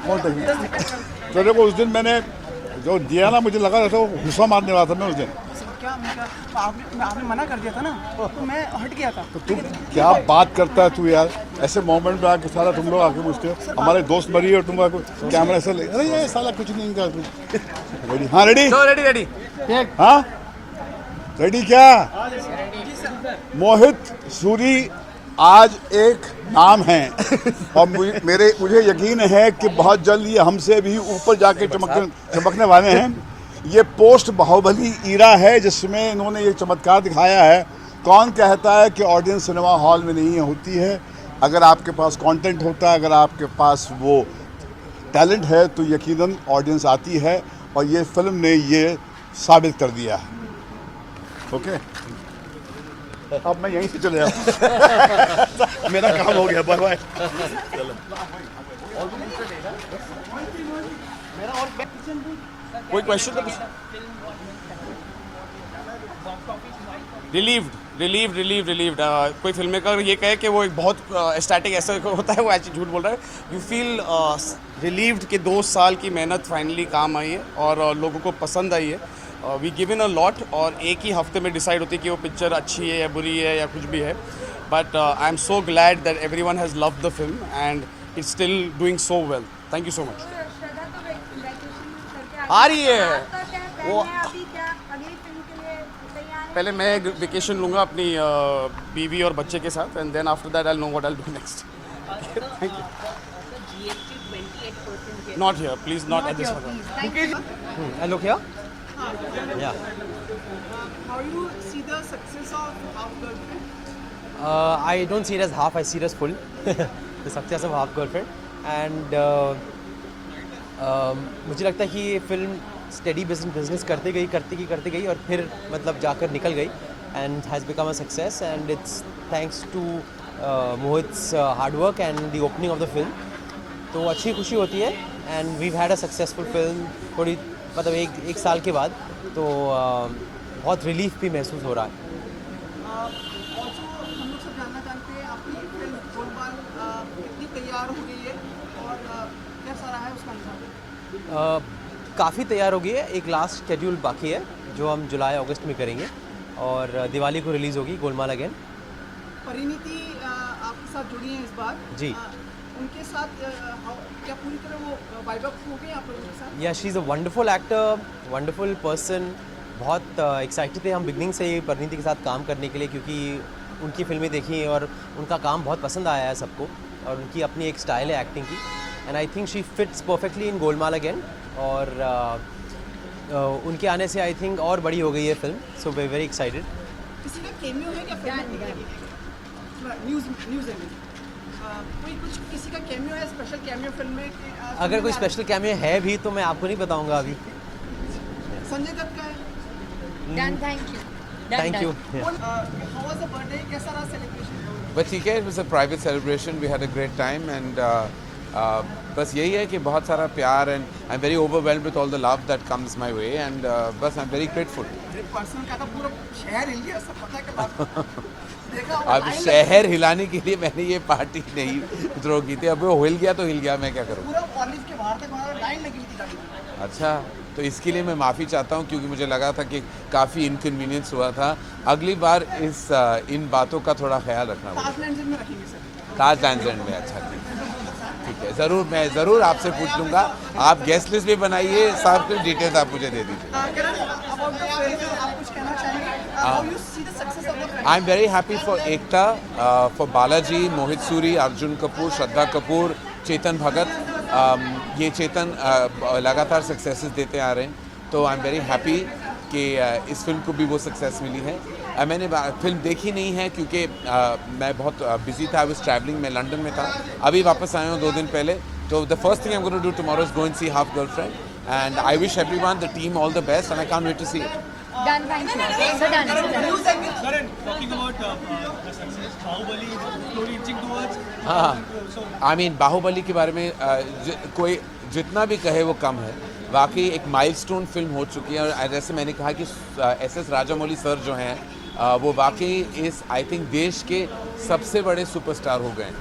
कौन देखने? तो देखो उस दिन मैंने जो दिया ना, मुझे लगा था वो गुस्सा मारने वाला था मैं उस दिन। क्या आपने मना कर दिया था ना, तो मैं हट गया था। तो तुम क्या बात करता है तू यार, ऐसे मोमेंट में आके सारा तुम लोग आके पूछते हो हमारे दोस्त मरी और तुम आके कैमरा ऐसा ले, अरे ये साला कुछ नहीं इनका कुछ। रेडी? हाँ रेडी रेडी। हाँ रेडी क्या? मोहित सूरी आज एक नाम है और मुझे यकीन है कि बहुत जल्द ये हमसे भी ऊपर जाके चमकने वाले हैं। ये पोस्ट बाहुबली ईरा है जिसमें इन्होंने ये चमत्कार दिखाया है। कौन कहता है कि ऑडियंस सिनेमा हॉल में नहीं होती है? अगर आपके पास कंटेंट होता है, अगर आपके पास वो टैलेंट है तो यकीनन ऑडियंस आती है और ये फिल्म ने ये साबित कर दिया है। ओके अब मैं यहीं से चले जाऊँ मेरा काम हो गया। Bye bye. कोई क्वेश्चन? रिलीव्ड। कोई फिल्म मेकर ये कहे कि वो एक बहुत स्टैटिक ऐसा होता है, वो ऐसे झूठ बोल रहा है। यू फील रिलीव्ड कि 2 साल की मेहनत फाइनली काम आई है और लोगों को पसंद आई है। वी गिवन अ लॉट और एक ही हफ्ते में डिसाइड होती है कि वो पिक्चर अच्छी है या बुरी है या कुछ भी है। But I am so glad that everyone has loved the film and it's still doing so well. Thank you so much. आ रही है वो। पहले मैं वेकेशन लूँगा अपनी बीवी और बच्चे के साथ and then after that I know what I do next. Thank you. Not here please, not at this moment. Look here. Yeah. How you see the success of Half Girlfriend? I don't see it as half. I see it as full. The success of Half Girlfriend. And मुझे लगता है कि ये film steady business करते गई और फिर मतलब जाकर निकल गई and has become a success and it's thanks to Mohit's hard work and the opening of the film. तो अच्छी खुशी होती है and we had a successful film थोड़ी मतलब एक साल के बाद, तो बहुत रिलीफ भी महसूस हो रहा है। ऑल्सो हम लोग सब जानना चाहते हैं आपकी फिल्म गोलमाल कितनी तैयार हो गई है और कैसा रहा है उसका अंदाज़? काफ़ी तैयार हो गई है। एक लास्ट शेड्यूल बाकी है जो हम जुलाई अगस्त में करेंगे और दिवाली को रिलीज़ होगी गोलमाल अगेन। परिणीति आपके साथ जुड़ी हैं इस बार जी। उनके साथ क्या पूरी तरह वो वाइब अप हो गए आप उनके साथ? या she is a wonderful actor, wonderful person. बहुत एक्साइटेड थे हम बिगनिंग से ही परिणीति के साथ काम करने के लिए, क्योंकि उनकी फिल्में देखी और उनका काम बहुत पसंद आया है सबको और उनकी अपनी एक स्टाइल है एक्टिंग की and I think she fits perfectly in Golmaal again. और उनके आने से आई थिंक और बड़ी हो गई है film, so we very excited. किसी का कैमियो है क्या फिल्म में? न्यूज़ है कोई कुछ किसी का कैमियो है, स्पेशल कैमियो फिल्म में? अगर कोई स्पेशल कैमियो है भी तो मैं आपको नहीं बताऊंगा अभी। संजय दत्त का है। Done, thank you. Thank you. How was the birthday? कैसा रहा celebration? But ठीक है, it was a private celebration. We had a great time and बस यही है कि बहुत सारा प्यार and I'm very overwhelmed with all the love that comes my way and बस I'm very grateful. पर्सन का था पूरा शहर हिल गया, सब पता है कि बात देखा अब शहर हिलाने के लिए मैंने ये पार्टी नहीं थ्रो की थी। अब वो हिल गया तो हिल गया, मैं क्या करूँ। पूरा कॉलेज के बाहर तक वहाँ लाइन लगी थी गाड़ी में। अच्छा, तो इसके लिए मैं माफ़ी चाहता हूँ क्योंकि मुझे लगा था कि काफ़ी इनकन्वीनियंस हुआ था। अगली बार इन बातों का थोड़ा ख्याल रखना होगा। ताज लैंड में रखेंगे सर। ताज लैंड में? अच्छा ठीक है, ज़रूर मैं ज़रूर आपसे पूछ लूँगा। आप गेस्ट लिस्ट भी बनाइए, सब कुछ डिटेल्स आप मुझे दे दीजिए। I am very happy for Ekta, for Balaji, Mohit Suri, Arjun Kapoor, Shraddha Kapoor, Chetan Bhagat. ये चेतन लगातार सक्सेसेस देते आ रहे हैं, तो आई एम वेरी हैप्पी कि इस फिल्म को भी वो सक्सेस मिली है। मैंने फिल्म देखी नहीं है क्योंकि मैं बहुत बिजी था, आई वाज ट्रैवलिंग, मैं लंदन में था, अभी वापस आया हूँ 2 दिन पहले। तो the first thing I am going to do tomorrow is go and see Half Girlfriend and I wish everyone the team all the best and I can't wait to see it. Done, thank you. So done. Karan, talking about the success, Bahubali is slowly inching towards. हाँ, I mean Baahubali के बारे में कोई जितना भी कहे वो कम है। वाकई एक माइलस्टोन फिल्म हो चुकी है और जैसे मैंने कहा कि एस.एस. राजामौली सर जो हैं वो वाकई इस आई थिंक देश के सबसे बड़े सुपरस्टार हो गए.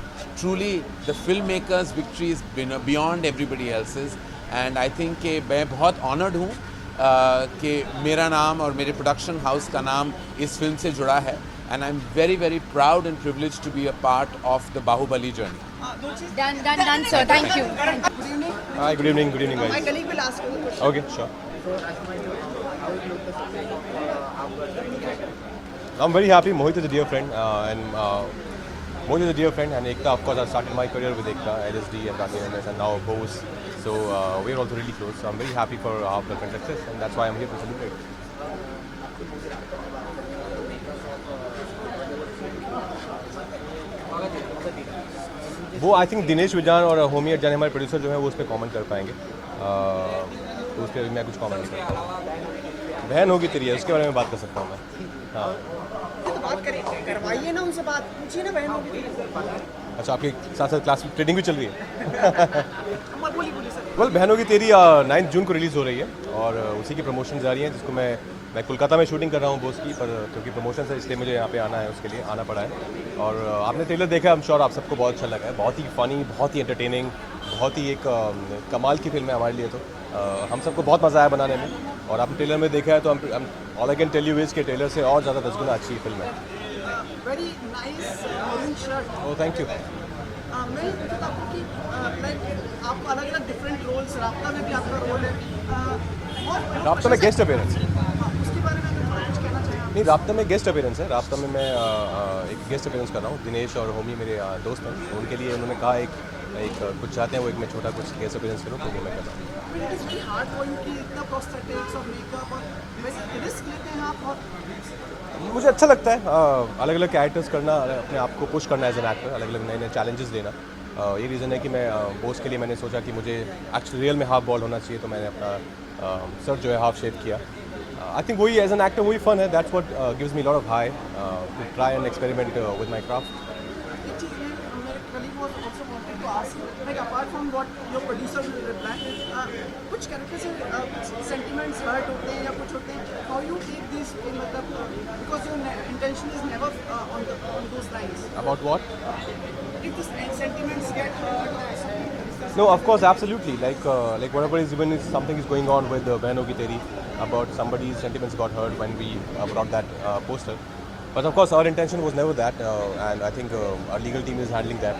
Truly the film makers victory is beyond everybody else's and I think कि मैं बहुत ऑनर्ड हूँ कि मेरा नाम और मेरे प्रोडक्शन हाउस का नाम इस फिल्म से जुड़ा है. And I am very very proud and privileged to be a part of the Baahubali journey. Done, sir. Thank you. Good evening. Hi, good evening, My guys. colleague will ask you the question. Okay, sure. I'm very happy. Mohit is a dear friend, Mohit is a dear friend, and Ekta, of course, I started my career with Ekta, LSD, and Rathi and now Bose. So we're also really close. So I'm very happy for our girlfriend success, and that's why I'm here to celebrate. वो I think Dinesh विजान और होमी अजान हमारे producer जो है वो उस पर comment कर पाएंगे. तो उस पर मैं कुछ कमेंट नहीं कर पाऊँगा. बहन होगी तेरी है, उसके बारे में बात कर सकता हूँ मैं. हाँ, तो बात करिए, करवाइए ना उनसे बात, पूछिए ना बहनों की. अच्छा, आपके साथ साथ क्लास ट्रेडिंग भी चल रही है. बोलिए सर. वेल, बहनों की तेरी 9 जून को रिलीज़ हो रही है और उसी की प्रमोशन जा रही है, जिसको मैं कोलकाता में शूटिंग कर रहा हूँ बोस की, पर क्योंकि प्रमोशन है इसलिए मुझे यहाँ पे आना है, उसके लिए आना पड़ा है. और आपने ट्रेलर देखा, आई एम श्योर आप सबको बहुत अच्छा लगा है. बहुत ही फ़नी, बहुत ही एंटरटेनिंग, बहुत ही एक कमाल की फिल्म है हमारे लिए. तो हम सबको बहुत मज़ा आया बनाने में, और आपने ट्रेलर में देखा है तो all I can tell you is के ट्रेलर से और ज़्यादा 10 गुना अच्छी फिल्म है. Very nice maroon shirt. Oh, thank you. मैं ये पूछता हूँ कि लाइक आप अलग अलग डिफरेंट रोल्स, राब्ता में भी आपका रोल है, और राब्ता में गेस्ट अपीयरेंस है. उसके बारे में अगर थोड़ा कुछ कहना चाहें आप. नहीं, राब्ता में गेस्ट अपीयरेंस है. राब्ता में मैं एक गेस्ट अपीयरेंस कर रहा हूँ. दिनेश और होमी मेरे दोस्त हैं, उनके लिए उन्होंने कहा एक कुछ चाहते हैं वो, एक मैं छोटा कुछ गेस्ट अपीयरेंस करूँ, तो वो मैं कर रहा हूँ. It is very hard for you कि इतना प्रोस्थेटिक्स और मेकअप और वैसे रिस्क लेते हैं आप. और मुझे अच्छा लगता है अलग अलग कैरेक्टर्स करना, अपने आप को पुश करना एज एन एक्टर, अलग अलग नए नए चैलेंजेस लेना. ये रीज़न है कि मैं बोस के लिए मैंने सोचा कि मुझे एक्चुअली रियल में हाफ बॉल होना चाहिए, तो मैंने अपना सर जो है हाफ शेव किया. आई थिंक वही एज एन एक्टर वही फन है. That's what gives me lot of high to try and experiment with my craft. एक चीज़ में मेरे colleague was also wanted to ask, like apart from what your producer will reply, कुछ character से कुछ sentiments hurt होते हैं या कुछ होते हैं, how you take these, मतलब because your intention is never on those lines. About what? If the sentiments get hurt or something. No, of course, absolutely. Like whatever is, even if something is going on with Behno Ki Teri, about somebody's sentiments got hurt when we brought that poster. But of course, our intention was never that, and I think our legal team is handling that.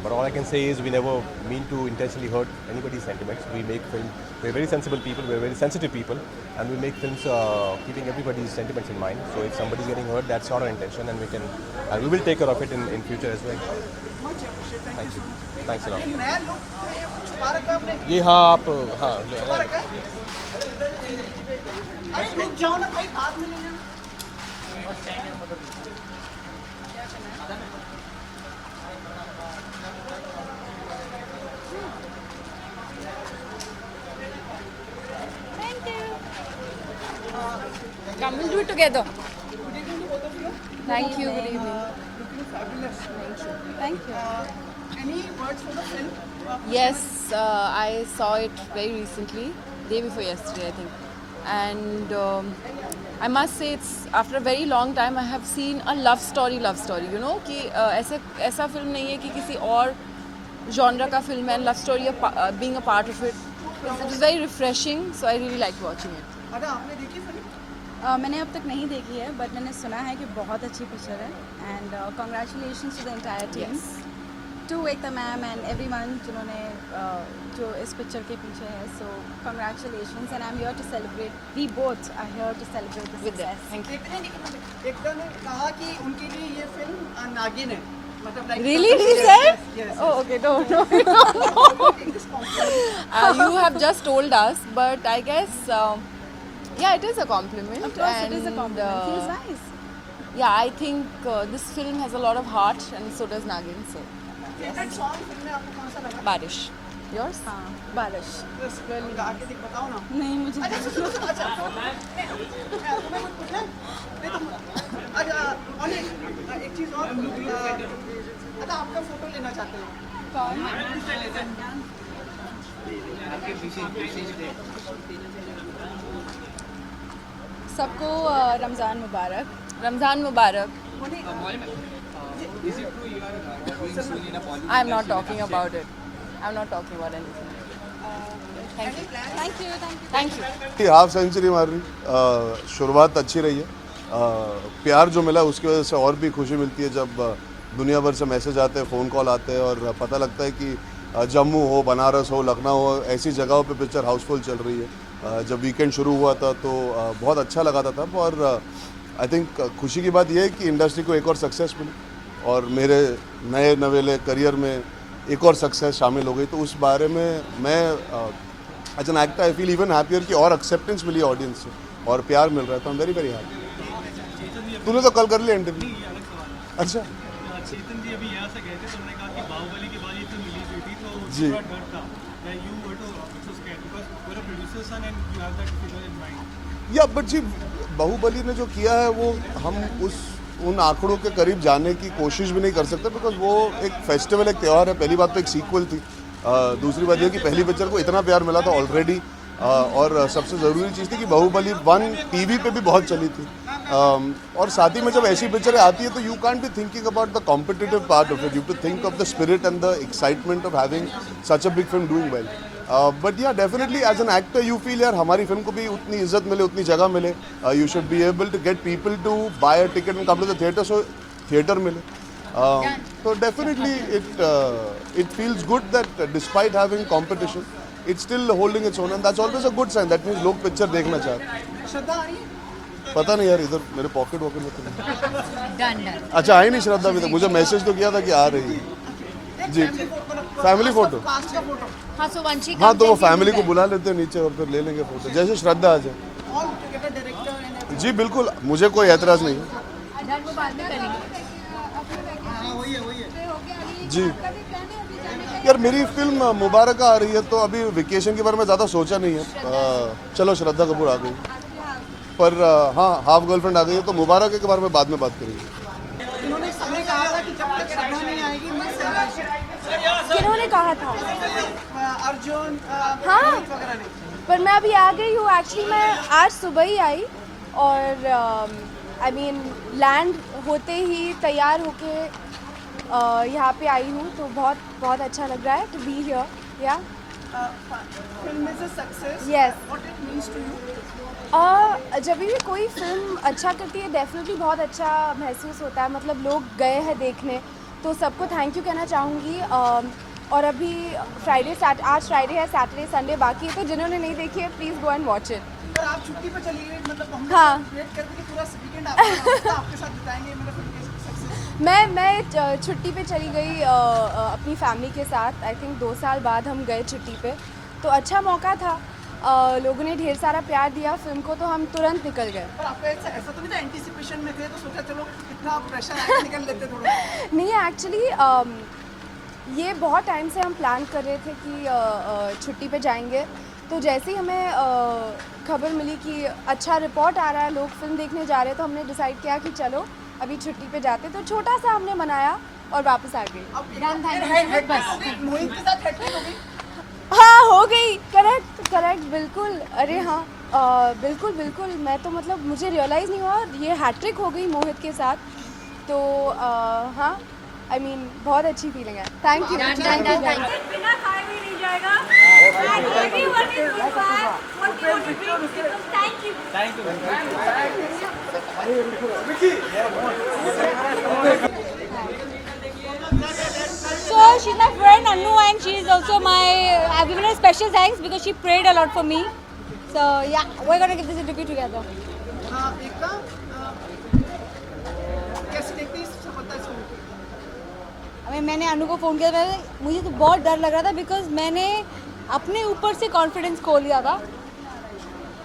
But all I can say is we never mean to intentionally hurt anybody's sentiments. We make films. We're very sensible people. We're very sensitive people, and we make films keeping everybody's sentiments in mind. So if somebody's getting hurt, that's not our intention, and we will take care of it in future as well. Much appreciate. Thank you so much. Thanks a lot. एक नया look छुपा रखा है आपने. ये हाँ आप हाँ छुपा रखा है. अरे रुक जाओ ना भाई, हाथ में ले लेना. Thank you. Come, we'll do it together. Good evening to both of you. Thank you. Good evening. Looking fabulous. Thank you. Any words for the film? Yes, I saw it very recently, day before yesterday, I think. And I must say, it's after a very long time I have seen a love story. You know कि ऐसा film नहीं है कि किसी और genre का film है. Love story, being a part of it, it was very refreshing. So I really liked watching it. अरे आपने देखी फिल्म? मैंने अब तक नहीं देखी है, बट मैंने सुना है कि बहुत अच्छी पिक्चर है. And congratulations to the entire team, to Ekta ma'am and everyone जिन्होंने जो इस पिक्चर के पीछे है. So congratulations and I am here to celebrate. We both are here to celebrate the With that, success. thank you. Ekta ने कहा कि उनके लिए ये फिल्म नागिन है. मतलब like Really? Did he say? Yes. Oh, okay. No. Take this compliment. You have just told us, but I guess, yeah, it is a compliment. Of course, it is a and, compliment. Feels nice. Yeah, I think this film has a lot of heart, and so does Nagin. So, Favorite song film में आपको कौन सा लगा? Barish. Yours? हाँ, बारिश. बस गा के दिख, बताओ ना. नहीं मुझे अच्छा सुनो सुनो, अच्छा तुम्हें कुछ पूछना है? नहीं तो अच्छा और एक चीज़ और, अच्छा आपका फोटो लेना चाहते हो? सबको रमज़ान मुबारक. Ramzan Mubarak. I'm not talking about it. I'm not talking about anything. Thank you. Thank you Thank you. Half century मार रही, शुरुआत अच्छी रही है। प्यार जो मिला उसकी वजह से और भी खुशी मिलती है जब दुनिया भर से मैसेज आते हैं, फ़ोन कॉल आते हैं और पता लगता है कि जम्मू हो, बनारस हो, लखनऊ हो, ऐसी जगहों पे पिक्चर हाउसफुल चल रही है। जब वीकेंड शुरू हुआ था तो बहुत अच्छा लगा था तब, और आई थिंक खुशी की बात यह है कि इंडस्ट्री को एक और सक्सेस मिली और मेरे नए नवेले करियर में एक और सक्सेस शामिल हो गई। तो उस बारे में मैं as an actor I feel even happier कि और एक्सेप्टेंस मिली ऑडियंस से और प्यार मिल रहा है, तो आई एम वेरी वेरी हैप्पी। तूने तो कल कर लिया इंटरव्यू। अच्छा चेतन जी अभी यहाँ से गए थे तो उन्होंने कहा कि बाहुबली के बाद ये फिल्म रिलीज हुई थी तो जी। थोड़ा डर था that you were so scared because you're a producer's son and you have that figure in mind. या बट जी, बाहुबली ने जो किया है वो हम उन आंकड़ों के करीब जाने की कोशिश भी नहीं कर सकते, बिकॉज वो एक फेस्टिवल, एक त्यौहार है। पहली बात तो एक सीक्वल थी, दूसरी बात ये कि पहली पिक्चर को इतना प्यार मिला था ऑलरेडी, और सबसे ज़रूरी चीज़ थी कि बाहुबली 1 टीवी पे भी बहुत चली थी, और साथ ही में जब ऐसी पिक्चरें आती है तो you can't be thinking about the competitive part of it, you to think of the spirit and the excitement of having such a big film doing well. But yeah definitely as an actor you feel यार हमारी film को भी उतनी इज्जत मिले, उतनी जगह मिले, you should be able to get people to buy a ticket and come to the theatre, so theatre मिले। So definitely it feels good that despite having competition, it's still holding its own, and that's always a good sign. That means लोग picture देखना चाहते हैं। श्रद्धा आ रही है? पता नहीं यार, इधर मेरे पॉकेट वॉकेट में तो नहीं। Done, done. अच्छा, आई नहीं श्रद्धा अभी तक, मुझे मैसेज तो किया था कि आ रही है। जी, फैमिली फोटो। कास्ट का फोटो हाँ, so Vanshi हाँ, comes तो वो and we फैमिली do को that. बुला लेते हैं नीचे और फिर ले लेंगे फोटो, जैसे श्रद्धा आ जाए। All together director and everything. जी बिल्कुल, मुझे कोई एतराज़ नहीं है। Done, वो बाद में करेंगे। जी यार, मेरी फिल्म मुबारक आ रही है तो अभी वेकेशन के बारे में ज़्यादा सोचा नहीं है। चलो, श्रद्धा कपूर आ गई, पर हाँ, हाफ गर्लफ्रेंड आ गई है, तो मुबारक के बारे में बाद में बात करेंगे। इन्होंने सबने कहा था कि जब तक श्रद्धा नहीं आएगी मैं किन्होंने कहा था? अर्जुन हाँ। मोहित वगैरह ने। पर मैं अभी आ गई हूँ, एक्चुअली मैं आज सुबह ही आई और आई मीन लैंड होते ही तैयार होके यहाँ पे आई हूँ, तो बहुत बहुत अच्छा लग रहा है to be here. Yeah film is a success. Yes. What it means to you? जब भी कोई फिल्म अच्छा करती है डेफिनेटली बहुत अच्छा महसूस होता है, मतलब लोग गए हैं देखने, तो सबको थैंक यू कहना चाहूँगी। और अभी आज फ्राइडे है, सैटरडे संडे बाकी है, तो जिन्होंने नहीं देखी है please go and watch it. पर आप छुट्टी पे चली गई, मतलब हम हाँ। वेट करते कि पूरा वीकेंड आपके साथ बिताएंगे, मतलब फिल्म के सक्सेस। मैं छुट्टी पे चली गई अपनी फैमिली के साथ। आई थिंक 2 साल बाद हम गए छुट्टी पे, तो अच्छा मौका था। लोगों ने ढेर सारा प्यार दिया फिल्म को, तो हम तुरंत निकल गए। पर आपका ऐसा तो नहीं था, एंटीसिपेशन में थे तो सोचा चलो इतना प्रेशर आया निकल लेते थोड़ा। नहीं, एक्चुअली ये बहुत टाइम से हम प्लान कर रहे थे कि छुट्टी पे जाएंगे, तो जैसे ही हमें खबर मिली कि अच्छा रिपोर्ट आ रहा है, लोग फिल्म देखने जा रहे हैं, तो हमने डिसाइड किया कि चलो अभी छुट्टी पे जाते, तो छोटा सा हमने मनाया और वापस आ गए। Done, thank you so much, बस। मोहित के साथ हैट्रिक हो गई। हाँ, हो गई। करेक्ट बिल्कुल। अरे हाँ, बिल्कुल। मैं तो मतलब मुझे रियलाइज़ नहीं हुआ ये हैट्रिक हो गई मोहित के साथ, तो हाँ, आई मीन बहुत अच्छी फीलिंग है। Thank you. Done, thank you. बिना खाए भी नहीं जाएगा। So she's my friend Anu, and she's also I've given her special thanks because she prayed a lot for me. So yeah, we're gonna give this interview together. एकता कैसे देखती है सफलता इस फिल्म की? मैंने अनु को फ़ोन किया, मुझे तो बहुत डर लग रहा था बिकॉज मैंने अपने ऊपर से कॉन्फिडेंस खो लिया था।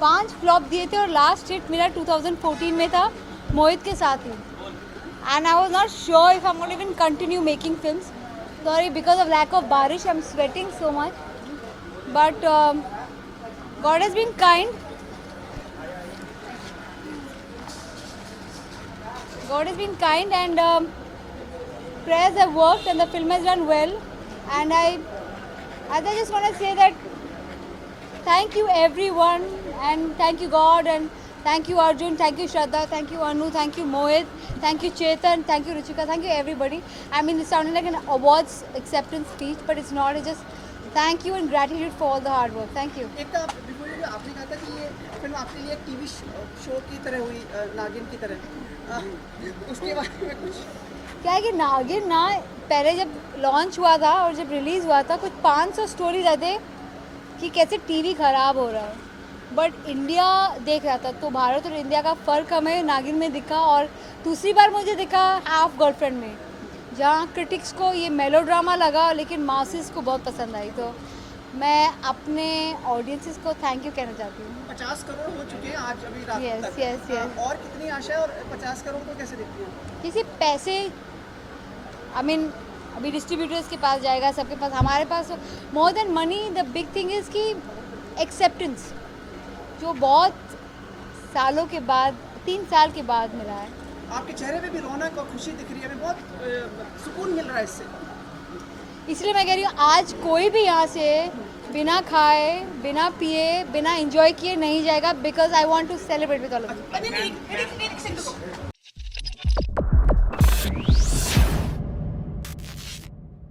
5 फ्लॉप दिए थे और लास्ट हिट मेरा 2014 में था मोहित के साथ ही, and I was not sure if I am not even continue making films. Sorry, because of lack of बारिश I am sweating so much, but God has been kind. God has been kind, and prayers have worked and the film has done well, and I just want to say that thank you everyone, and thank you God, and Thank you Arjun, thank you Shraddha, thank you Anu, thank you Mohit, thank you Chetan, thank you Ruchika, thank you everybody. I mean, it sounded like an awards acceptance speech, but it's not. It's just thank you and gratitude for all the hard work. Thank you. एक before ये आपने कहा था कि ये film आपके लिए एक टीवी शो की तरह हुई, नागिन की तरह। उसके बारे में कुछ क्या है कि नागिन ना पहले जब लॉन्च हुआ था और जब रिलीज़ हुआ था कुछ 500 स्टोरीज आए थे कि कैसे टीवी ख़राब हो रहा है, बट इंडिया देख रहा था, तो भारत और इंडिया का फ़र्क हमें नागिन में दिखा। और दूसरी बार मुझे दिखा हाफ गर्लफ्रेंड में, जहाँ क्रिटिक्स को ये मेलोड्रामा लगा लेकिन मासेस को बहुत पसंद आई। तो मैं अपने ऑडियंसेस को थैंक यू कहना चाहती हूँ। 50 करोड़ हो चुके हैं आज अभी रात Yes, तक। yes, yes. और कितनी आशा है और 50 करोड़ को कैसे देखती हैं? किसी पैसे आई मीन अभी डिस्ट्रीब्यूटर्स के पास जाएगा, सबके पास, हमारे पास more than money the big thing is कि एक्सेप्टेंस, जो बहुत सालों के बाद 3 साल के बाद मिला है। आपके चेहरे पे भी रौनक और खुशी दिख रही है, हमें बहुत सुकून मिल रहा है इससे। इसलिए मैं कह रही हूँ आज कोई भी यहाँ से बिना खाए, बिना पिए, बिना एंजॉय किए नहीं जाएगा, because I want to celebrate with all of you. नहीं, एक सेकंड।